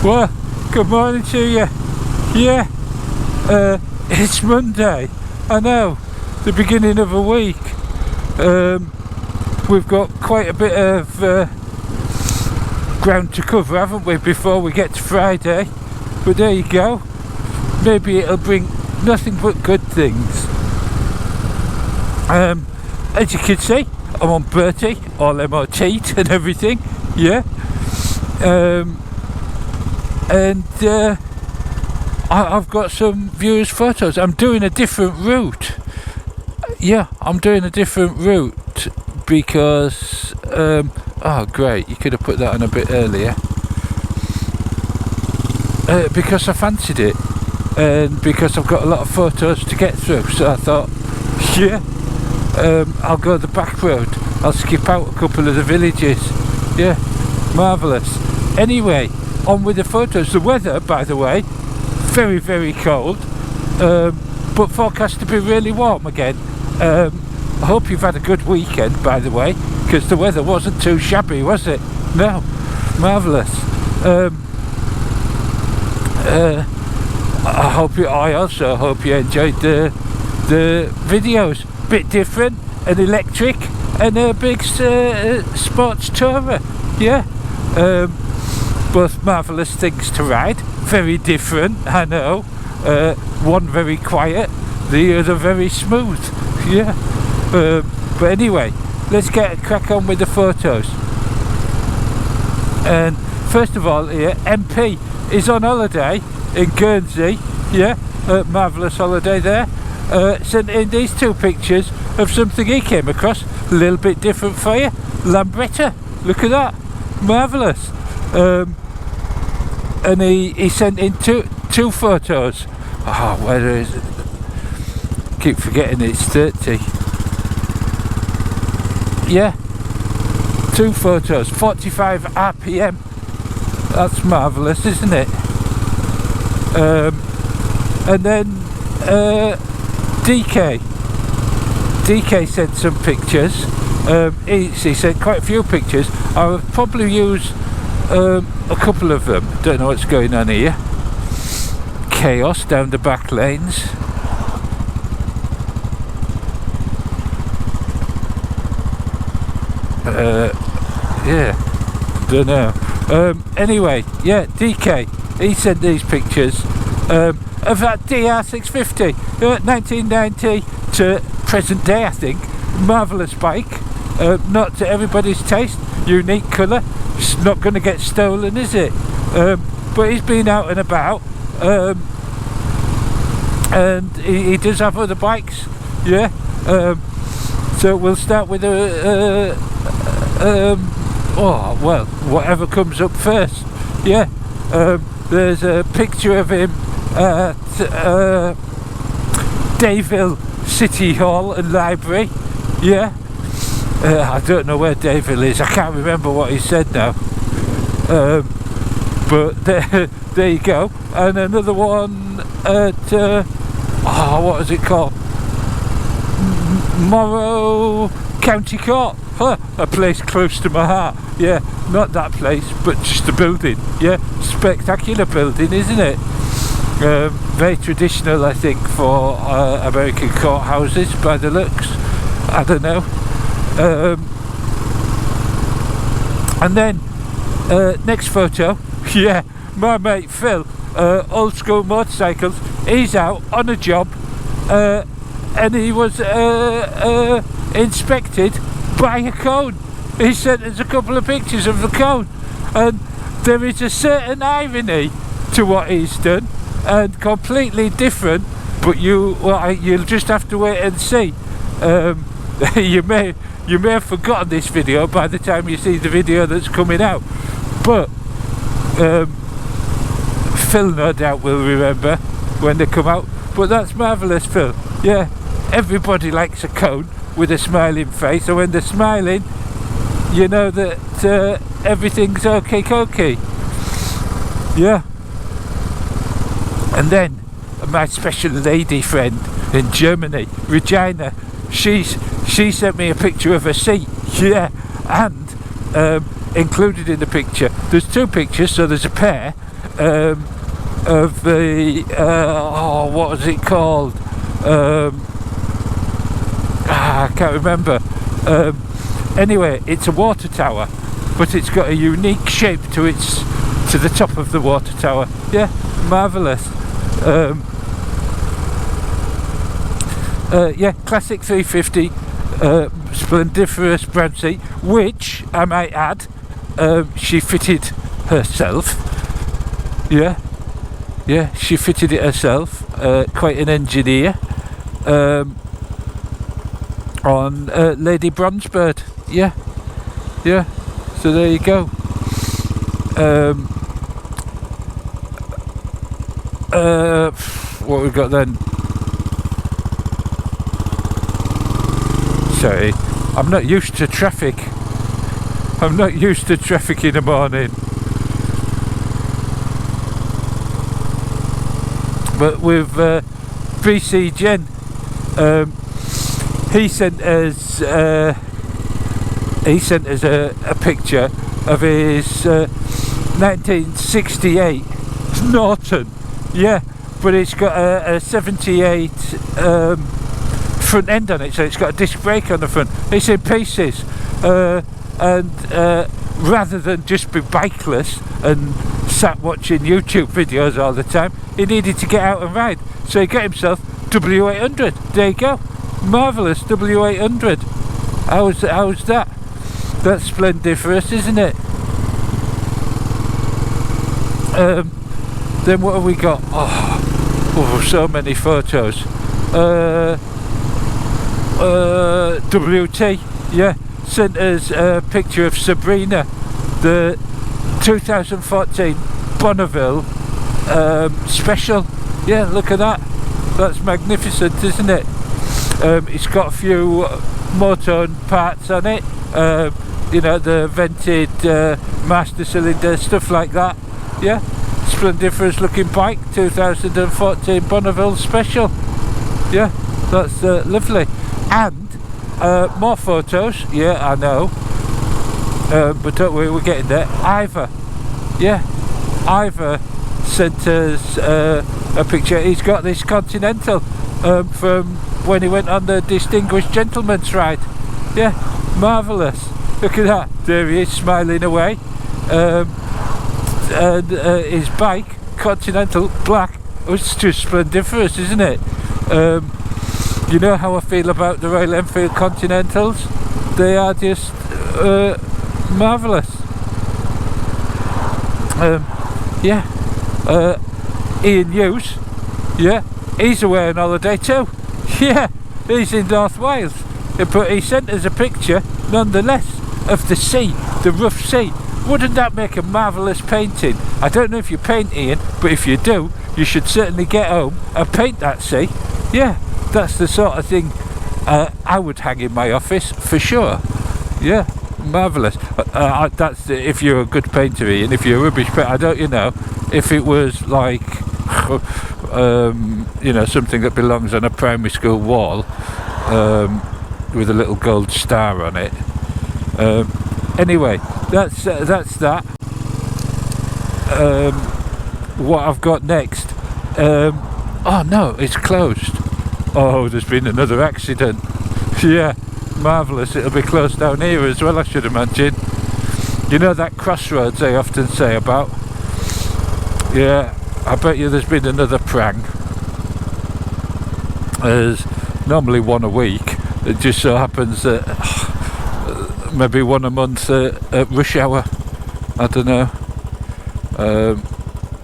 Well, good morning to you. Yeah, it's Monday. I know, the beginning of a week. We've got quite a bit of ground to cover, haven't we, before we get to Friday? But there you go. Maybe it'll bring nothing but good things. As you can see, I'm on Bertie, all MOT and everything. Yeah. I've got some viewers' photos. I'm doing a different route. Yeah, I'm doing a different route because oh great, you could have put that on a bit earlier. Because I fancied it, and because I've got a lot of photos to get through, so I thought, yeah, I'll go the back road. I'll skip out a couple of the villages. Yeah, marvellous. Anyway, on with the photos. The weather, by the way, very, very cold, but forecast to be really warm again. I hope you've had a good weekend, by the way, because the weather wasn't too shabby, was it? No, marvellous. I also hope you enjoyed the videos. Bit different, an electric and a big sports tourer. Yeah, both marvellous things to ride. Very different, I know. One very quiet, the other very smooth. Yeah, but anyway, let's get a crack on with the photos. And first of all, here, MP is on holiday in Guernsey. Yeah, marvellous holiday there. Sent in these two pictures of something he came across, a little bit different for you. Lambretta, look at that, marvellous. And he sent in two photos. Oh, where is it? Keep forgetting it's 30. Yeah, two photos, 45 RPM. That's marvellous, isn't it? And then DK sent some pictures. He sent quite a few pictures. I'll probably use a couple of them. Don't know what's going on here. Chaos down the back lanes. Yeah, don't know. Anyway, yeah, DK, he sent these pictures of that DR650, 1990 to present day, I think. Marvellous bike, not to everybody's taste, unique colour. It's not going to get stolen, is it? But he's been out and about, and he does have other bikes. Yeah. So we'll start with oh well, whatever comes up first. Yeah. There's a picture of him at Dayville City Hall and Library. Yeah. I don't know where Dayville is. I can't remember what he said now. But there you go. And another one at oh, what is it called? Morrow County Court. Huh, a place close to my heart. Yeah, not that place, but just the building. Yeah, spectacular building, isn't it? Very traditional, I think, for American courthouses by the looks. I don't know. And then next photo. Yeah, my mate Phil, old school motorcycles. He's out on a job, and he was inspected by a cone. He sent us a couple of pictures of the cone, and there is a certain irony to what he's done, and completely different. But you'll just have to wait and see. You may have forgotten this video by the time you see the video that's coming out, but Phil no doubt will remember when they come out. But that's marvellous, Phil. Yeah, everybody likes a cone with a smiling face, and when they're smiling, you know that everything's okay. Yeah. And then my special lady friend in Germany, Regina, she sent me a picture of her seat. Yeah, and included in the picture, there's two pictures, so there's a pair, of the what was it called? I can't remember. Anyway, it's a water tower, but it's got a unique shape to the top of the water tower. Yeah, marvellous. Yeah, classic 350, splendiferous Bradley, which I might add, she fitted herself. Yeah, she fitted it herself. Quite an engineer. On Lady Bronzebird. Yeah. So there you go. What we got then? Sorry, I'm not used to traffic. I'm not used to traffic in the morning. But with BC Jen, he sent us a picture of his 1968 Norton. Yeah, but it's got a 78 front end on it, so it's got a disc brake on the front. It's in pieces, and rather than just be bikeless and sat watching YouTube videos all the time, he needed to get out and ride, so he got himself W800. There you go, marvellous W800. How's that? That's splendiferous, isn't it? Then what have we got? Oh, so many photos. WT, yeah, sent us a picture of Sabrina, the 2014 Bonneville special. Yeah, look at that. That's magnificent, isn't it? It's got a few motor parts on it. You know, the vented master cylinder, stuff like that. Yeah, splendiferous looking bike, 2014 Bonneville special. Yeah, that's lovely. And more photos. Yeah, I know, but don't worry, we're getting there. Ivor, yeah, Ivor sent us a picture. He's got this Continental from when he went on the Distinguished Gentleman's Ride. Yeah, marvellous. Look at that, there he is smiling away. And his bike, Continental, black, it's just splendiferous, isn't it? You know how I feel about the Royal Enfield Continentals? They are just marvellous. Yeah, Ian Hughes, yeah, he's away on holiday too. Yeah, he's in North Wales, but he sent us a picture nonetheless of the sea, the rough sea. Wouldn't that make a marvellous painting? I don't know if you paint, Ian, but if you do, you should certainly get home and paint that sea. Yeah, that's the sort of thing I would hang in my office for sure. Yeah, marvellous. That's if you're a good painter, Ian. If you're a rubbish painter, I don't, you know, if it was like you know, something that belongs on a primary school wall with a little gold star on it. Anyway, that's that. What I've got next? Oh no, it's closed. Oh, there's been another accident. Yeah, marvellous. It'll be closed down here as well, I should imagine. You know that crossroads they often say about? Yeah, I bet you there's been another prank. There's normally one a week. It just so happens that maybe one a month at rush hour. I don't know.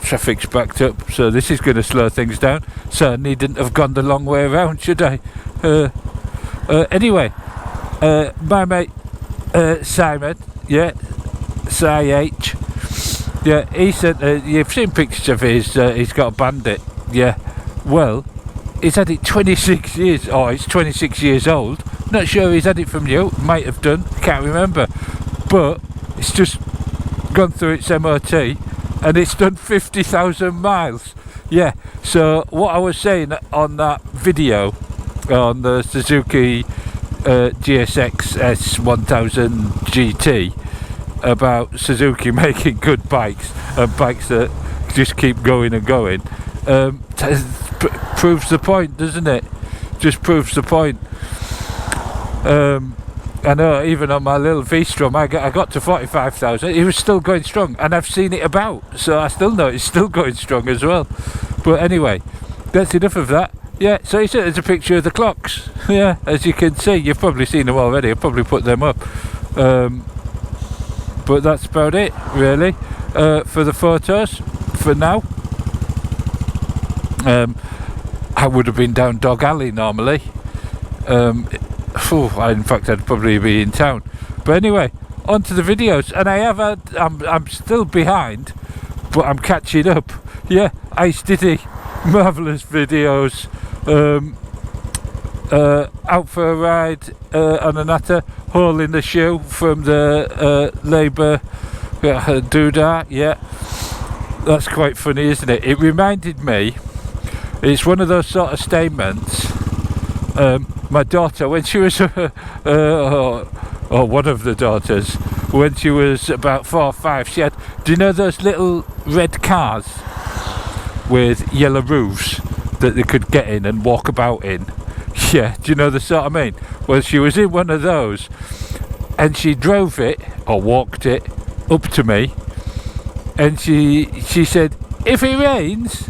Traffic's backed up, so this is going to slow things down. So I needn't have gone the long way around, should I? Anyway, my mate Simon, yeah, Si-H, yeah, he sent. You've seen pictures of his. He's got a Bandit. Yeah, well, he's had it 26 years. Oh, it's 26 years old. Not sure he's had it from you. Might have done. Can't remember. But it's just gone through its MOT and it's done 50,000 miles. Yeah. So what I was saying on that video on the Suzuki GSX S1000 GT about Suzuki making good bikes and bikes that just keep going and going. Proves the point, doesn't it? Just proves the point. I know even on my little V-Strom I got to 45,000, it was still going strong, and I've seen it about, so I still know it's still going strong as well. But anyway, that's enough of that. Yeah, so he said there's a picture of the clocks. Yeah, as you can see, you've probably seen them already, I've probably put them up. But that's about it, really, for the photos, for now. I would have been down Dog Alley normally. In fact, I'd probably be in town. But anyway, on to the videos. And I have had, I'm still behind, but I'm catching up. Yeah, Ice Diddy, marvellous videos. Out for a ride on a natter, hole in the shoe from the Labour doodah. Yeah, that's quite funny, isn't it? It reminded me, it's one of those sort of statements. My daughter, when she was, or one of the daughters, when she was about 4 or 5, she had, do you know those little red cars with yellow roofs that they could get in and walk about in? Yeah, do you know the sort I mean? Well, she was in one of those, and she drove it, or walked it, up to me, and she said, if it rains,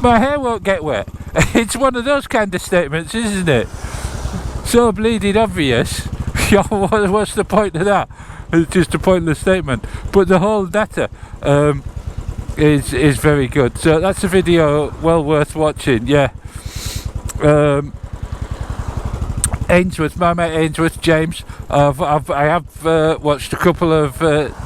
my hair won't get wet. It's one of those kind of statements, isn't it? So bleeding obvious. What's the point of that? It's just a pointless statement. But the whole data is very good. So that's a video well worth watching. Yeah. Ainsworth, my mate Ainsworth, James. I have watched a couple of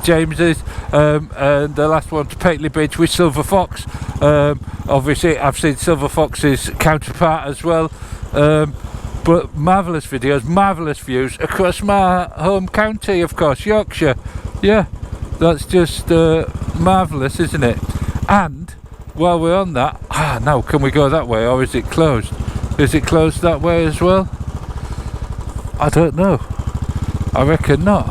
James's, and the last one to Pateley Bridge with Silver Fox. Obviously, I've seen Silver Fox's counterpart as well. But marvellous videos, marvellous views across my home county, of course, Yorkshire. Yeah, that's just marvellous, isn't it? And while we're on that, now can we go that way, or is it closed? Is it closed that way as well? I don't know. I reckon not.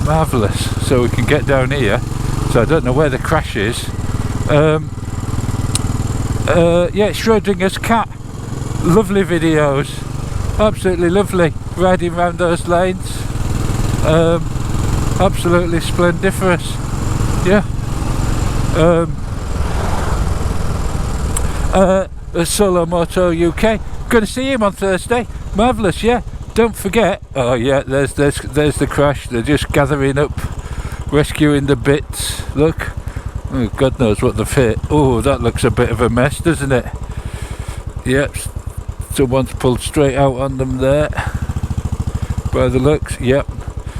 Marvellous. So we can get down here. So I don't know where the crash is. Yeah, Schrodinger's cat. Lovely videos. Absolutely lovely. Riding around those lanes. Absolutely splendiferous. Yeah. Solo Moto UK. Going to see him on Thursday. Marvellous, yeah. Don't forget. Oh yeah, there's the crash. They're just gathering up, rescuing the bits. Look. Oh, God knows what they've hit. Oh, that looks a bit of a mess, doesn't it? Yep. Someone's pulled straight out on them there. By the looks, yep.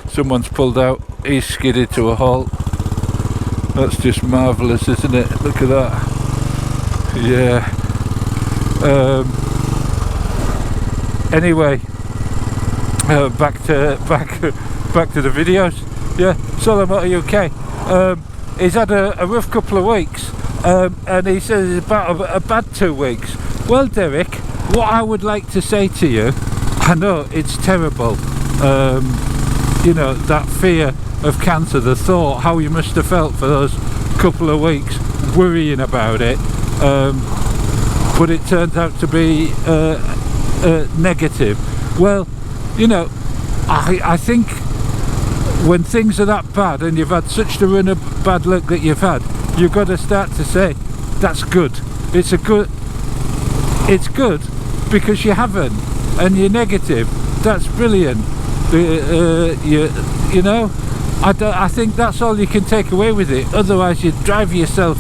Someone's pulled out. He's skidded to a halt. That's just marvellous, isn't it? Look at that. Yeah. Anyway, back to the videos. Yeah, Solo Motor UK. He's had a rough couple of weeks, and he says it's about a bad 2 weeks. Well, Derek, what I would like to say to you, I know it's terrible. You know, that fear of cancer, the thought, how you must have felt for those couple of weeks, worrying about it. But it turns out to be negative. Well, you know, I think when things are that bad and you've had such a run of bad luck that you've had, you've got to start to say that's good. It's good because you haven't, and you're negative. That's brilliant. You know, I think that's all you can take away with it. Otherwise, you'd drive yourself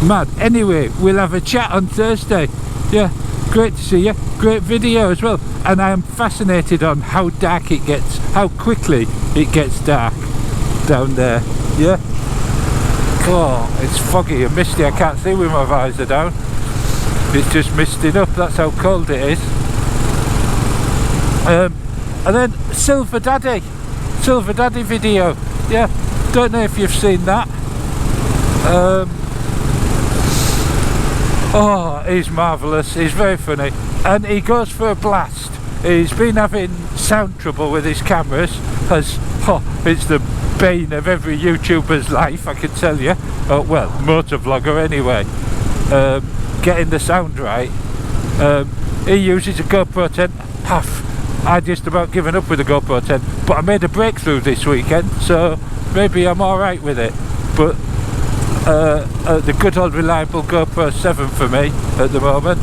mad. Anyway, we'll have a chat on Thursday. Yeah, great to see you. Great video as well. And I am fascinated on how dark it gets, how quickly it gets dark down there. Yeah. Oh, it's foggy and misty. I can't see with my visor down. It's just misting up. That's how cold it is. And then Silver Daddy video. Yeah, don't know if you've seen that. Oh, he's marvellous. He's very funny, and he goes for a blast. He's been having sound trouble with his cameras, as it's the bane of every YouTuber's life, I can tell you. well, motor vlogger anyway, getting the sound right. He uses a GoPro 10. I just about given up with the GoPro 10, but I made a breakthrough this weekend, so maybe I'm alright with it. But the good old reliable GoPro 7 for me at the moment.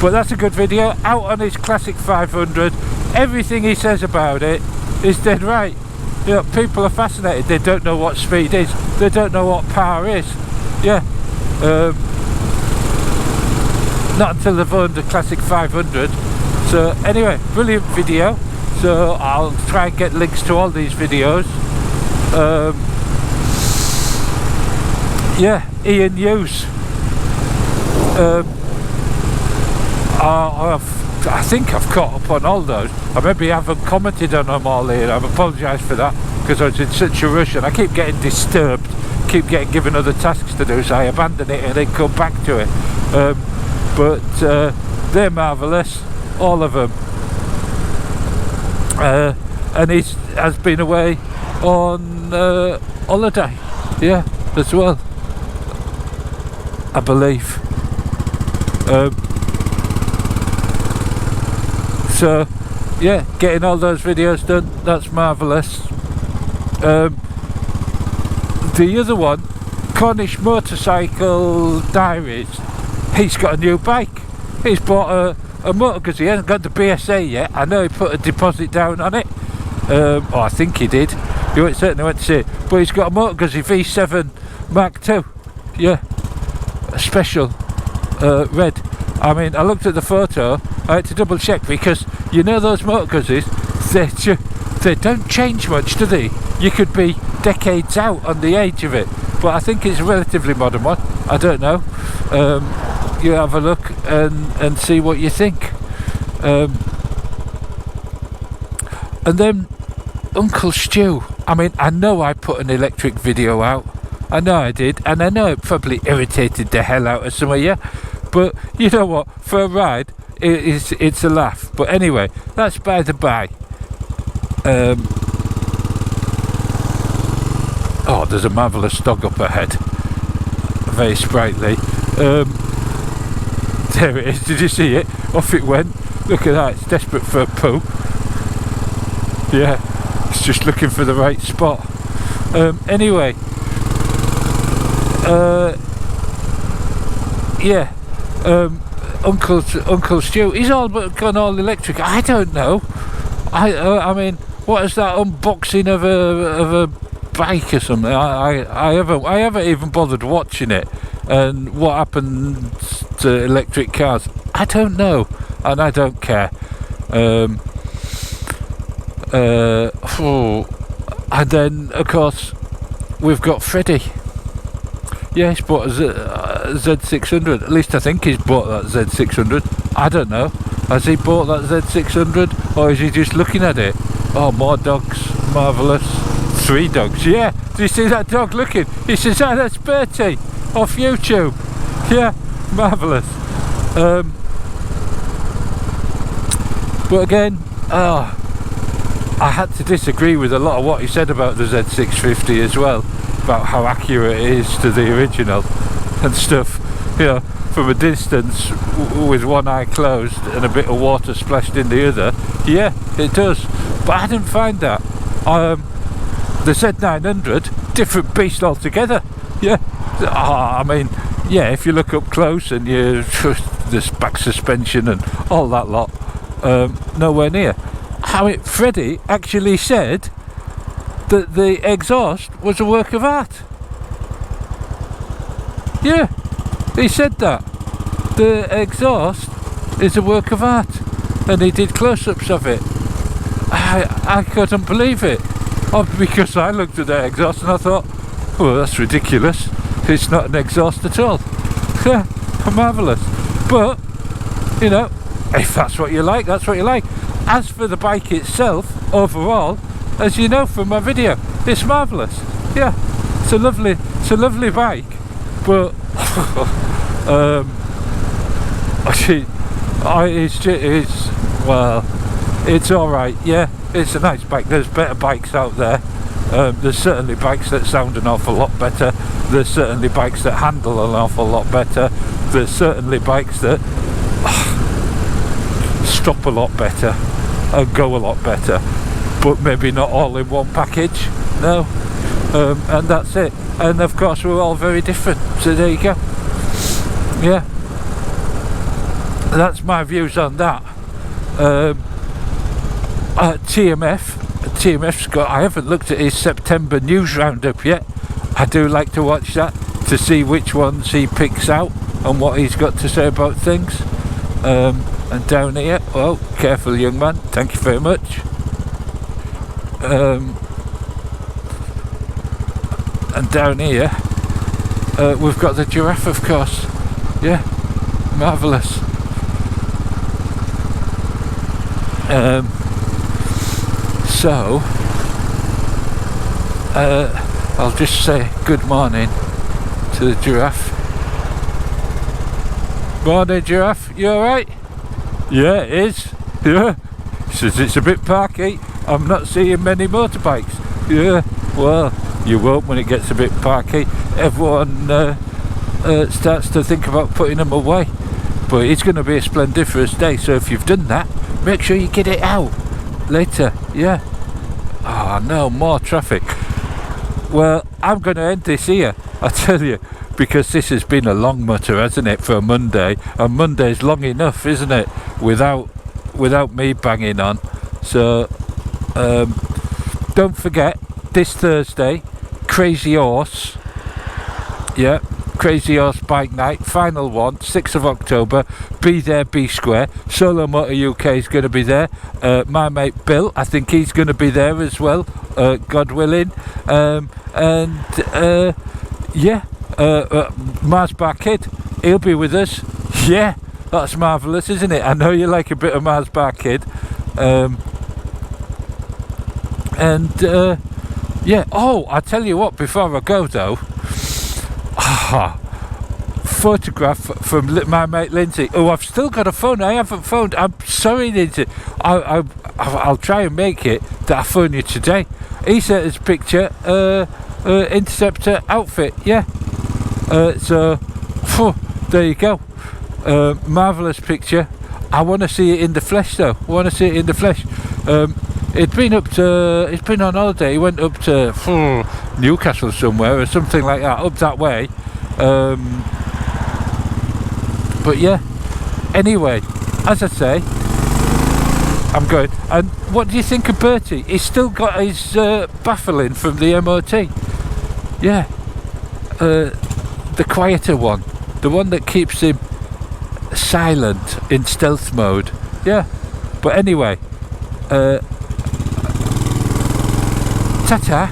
But that's a good video, out on his classic 500. Everything he says about it is dead right. You know, people are fascinated. They don't know what speed is, they don't know what power is. Yeah, not until they've owned a classic 500. So anyway, brilliant video. So I'll try and get links to all these videos. Yeah, Ian Hughes. I think I've caught up on all those. I maybe haven't commented on them all here. I apologise for that, because I was in such a rush and I keep getting disturbed, keep getting given other tasks to do, so I abandon it and then come back to it. But they're marvellous, all of them. And he has been away on holiday, yeah, as well, I believe. So yeah, getting all those videos done, that's marvellous. The other one, Cornish Motorcycle Diaries, he's got a new bike. He's bought a motor because he hasn't got the BSA yet. I know he put a deposit down on it, or I think he did. He certainly went to see it. But he's got a Motor Guzzi V7 Mark II, yeah, a special red. I mean, I looked at the photo, I had to double check, because you know those Motor Guzzis, they don't change much, do they? You could be decades out on the age of it, but I think it's a relatively modern one. I don't know. You have a look and see what you think. And then Uncle Stu, I mean, I know I put an electric video out, I know I did, and I know it probably irritated the hell out of some of you, but you know what, for a ride it's a laugh. But anyway, that's by the by. Oh, there's a marvellous dog up ahead, very sprightly. There it is, did you see it? Off it went. Look at that, it's desperate for a poo. Yeah, it's just looking for the right spot. Anyway, yeah, Uncle Stu, he's all but gone all electric. I don't know. I mean, what is that unboxing of a bike or something? I haven't even bothered watching it. And what happens to electric cars, I don't know, and I don't care. And then of course we've got Freddie. Yeah, he's bought a Z600. At least I think he's bought that Z600. I don't know. Has he bought that Z600, or is he just looking at it? Oh, more dogs. Marvellous. 3 dogs. Yeah. Do you see that dog looking? He says, "Oh, that's Bertie off YouTube." Yeah, marvellous. But again, I had to disagree with a lot of what he said about the Z650 as well, about how accurate it is to the original and stuff. You know, from a distance, with one eye closed and a bit of water splashed in the other, yeah, it does. But I didn't find that. The Z900, different beast altogether. Yeah, I mean, yeah, if you look up close and you this back suspension and all that lot, nowhere near. I mean, Freddie actually said that the exhaust was a work of art. Yeah, he said that the exhaust is a work of art, and he did close-ups of it. I couldn't believe it. Because I looked at the exhaust and I thought, well, that's ridiculous. It's not an exhaust at all. Yeah, marvellous. But, you know, if that's what you like, that's what you like. As for the bike itself, overall, as you know from my video, it's marvellous. Yeah, it's a lovely bike. But well, it's all right. Yeah, it's a nice bike. There's better bikes out there. There's certainly bikes that sound an awful lot better. There's certainly bikes that handle an awful lot better. There's certainly bikes that stop a lot better and go a lot better, but maybe not all in one package. No. And that's it. And of course we're all very different, so there you go. Yeah, that's my views on that. TMF's got, I haven't looked at his September news roundup yet. I do like to watch that to see which ones he picks out and what he's got to say about things. And down here, oh, careful young man, thank you very much. And down here we've got the giraffe, of course. Yeah, marvellous. So I'll just say good morning to the giraffe. Morning giraffe, you alright? Yeah, it is. Yeah. He says it's a bit parky. I'm not seeing many motorbikes. Yeah, well, you won't when it gets a bit parky. Everyone starts to think about putting them away. But it's going to be a splendiferous day, so if you've done that, make sure you get it out later. Yeah. Oh no, more traffic. Well, I'm going to end this here, I tell you, because this has been a long mutter, hasn't it, for a Monday? And Monday's long enough, isn't it, without me banging on. So don't forget, this Thursday, Crazy Horse, yeah, Crazy Horse Bike Night, final one, 6th of October, be there, be square. Solo Motor UK is going to be there. My mate Bill, I think he's going to be there as well, God willing. Yeah, Mars Bar Kid, he'll be with us. Yeah, that's marvellous, isn't it? I know you like a bit of Mars Bar Kid. Yeah, oh, I tell you what, before I go though, photograph from my mate Lindsay. Oh, I've still got a phone. I haven't phoned. I'm sorry, Lindsay. I'll try and make it that I phone you today. He sent us a picture, Interceptor outfit. Yeah. So, there you go. Marvellous picture. I want to see it in the flesh though. I want to see it in the flesh. It's been on holiday. He went up to Newcastle somewhere or something like that, up that way. But yeah, anyway, as I say, I'm going. And what do you think of Bertie? He's still got his baffling from the MOT. Yeah, the quieter one, the one that keeps him silent in stealth mode. Yeah, but anyway, ta-ta.